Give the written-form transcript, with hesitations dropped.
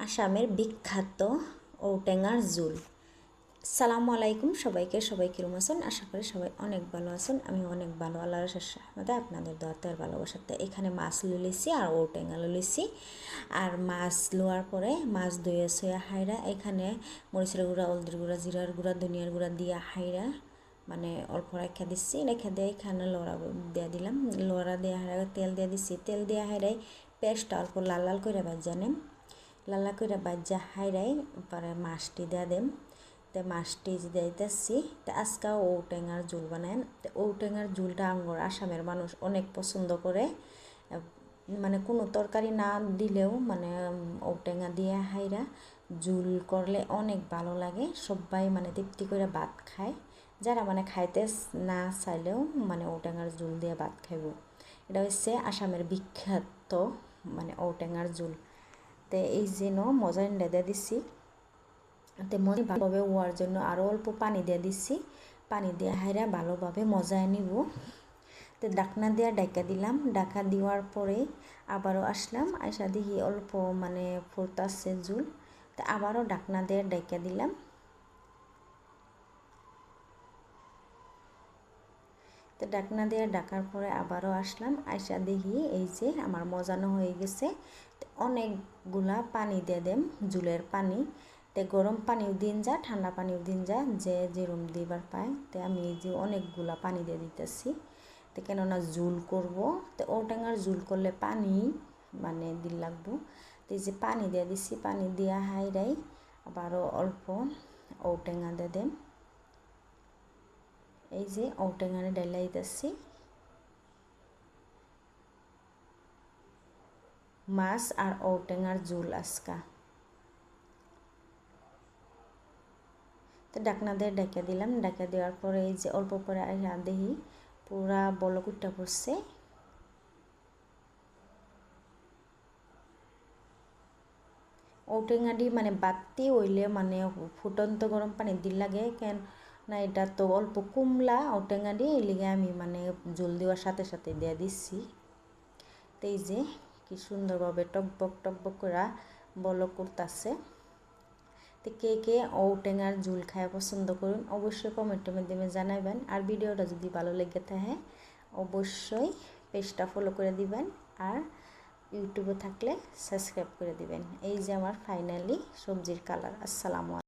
আসামের বিখ্যাত ঔটেঙার ঝোল। সালামু আলাইকুম সবাইকে, সবাই কিরম আছেন? আশা করি সবাই অনেক ভালো আছেন। আমি অনেক ভালো, আল্লাহর রহমতে আপনাদের দোয়াতে আর ভালোবাসাতে। এখানে মাছ লুলিছি আর ঔটেঙা লুলিছি। আর মাছ লোয়ার পরে মাছ ধুয়ে শুয়ে হাইরা এখানে মরিচের গুঁড়া, হলদির গুঁড়া, জিরার গুঁড়া, ধনিয়ার গুঁড়া দিয়া হাইরা মানে অল্প রেখা দিচ্ছি। রেখা দিয়ে এখানে লড়া দিয়ে দিলাম, লড়া দিয়ে হাইরা তেল দিয়ে দিচ্ছি। তেল দিয়ে হাইরাই পেঁয়াজটা অল্প লাল লাল করে ভাজানেম, লালা করে বাজ্যা হাইরাই পরে মাছটি দিয়ে দেম। তো মাছটি দিতেছি। তো আজকে ঔটেঙার ঝোল বানায়। তো ঔটেঙার ঝোলটা আঙ্গর আসামের মানুষ অনেক পছন্দ করে। মানে কোনো তরকারি না দিলেও মানে ঔটেঙা দিয়ে হাইরা ঝোল করলে অনেক ভালো লাগে। সবাই মানে তৃপ্তি করে ভাত খায়। যারা মানে খাইতে না চাইলেও মানে ঔটেঙার ঝোল দিয়ে ভাত খাইব। এটা হচ্ছে আসামের বিখ্যাত মানে ঔটেঙার ঝোল। তো এই যেন মজা দিয়ে দিচ্ছি। তো মজা ভালোভাবে হওয়ার জন্য আরও অল্প পানি দিয়ে দিচ্ছি। পানি দিয়ে হাইরা ভালোভাবে মজায় নিব। তো ডাকনা দিয়ে ডাকা দিলাম। ডাকা দেওয়ার পরে আবারও আসলাম, আইসা দেখি অল্প মানে ফুটতাছে ঝোল। তো আবারও ডাকনা দিয়ে ডাকা দিলাম। তো ডাকনা দিয়ে ডাকার পরে আবারও আসলাম, আইসা দেখি এই যে আমার মজানো হয়ে গেছে। অনেকগুলা পানি দিয়ে দেম, ঝোলের পানি। তো গরম পানিও দিন যা, ঠান্ডা পানিও দিন যা, যে যেরম দিবার পায়। তো আমি এই যে অনেকগুলা পানি দিয়ে দিতেছি। তো কেননা ঝোল করব, তো ঔটেঙার ঝোল করলে পানি মানে দিল লাগবো। তো এই যে পানি দিয়ে দিছি, পানি দিয়া হাইরাই আবারও অল্প ঔটেঙা দিয়ে দেম। এই যে ঔটেঙারে ডাইলা দিতেছি। মাছ আর ঔটেঙার ঝোল আজকা। তো ডাকনা দিয়ে ডেকে দিলাম। ডেকে দেওয়ার পরে এই যে অল্প পরে দেখি পুরা বলক উঠা পড়ছে। ঔটেঙাটি মানে বাতি হইলে মানে ফুটন্ত গরম পানি দিল লাগে, কেন না এটা তো অল্প কুমলা ঔটেঙাটি, এই লিগে আমি মানে ঝোল দেওয়ার সাথে সাথে দিয়ে দিচ্ছি। তো এই যে কি সুন্দরভাবে টকবক টকবক করে বলক করতেছে। তো কে কে ঔটেঙার ঝোল খায় পছন্দ করুন অবশ্যই কমেন্টের মাধ্যমে জানাবেন। আর ভিডিওটা যদি ভালো লেগে থাকে অবশ্যই পেজটা ফলো করে দিবেন। আর ইউটিউবে থাকলে সাবস্ক্রাইব করে দিবেন। এই যে আমার ফাইনালি সবজির কালার। আসসালামু আলাইকুম।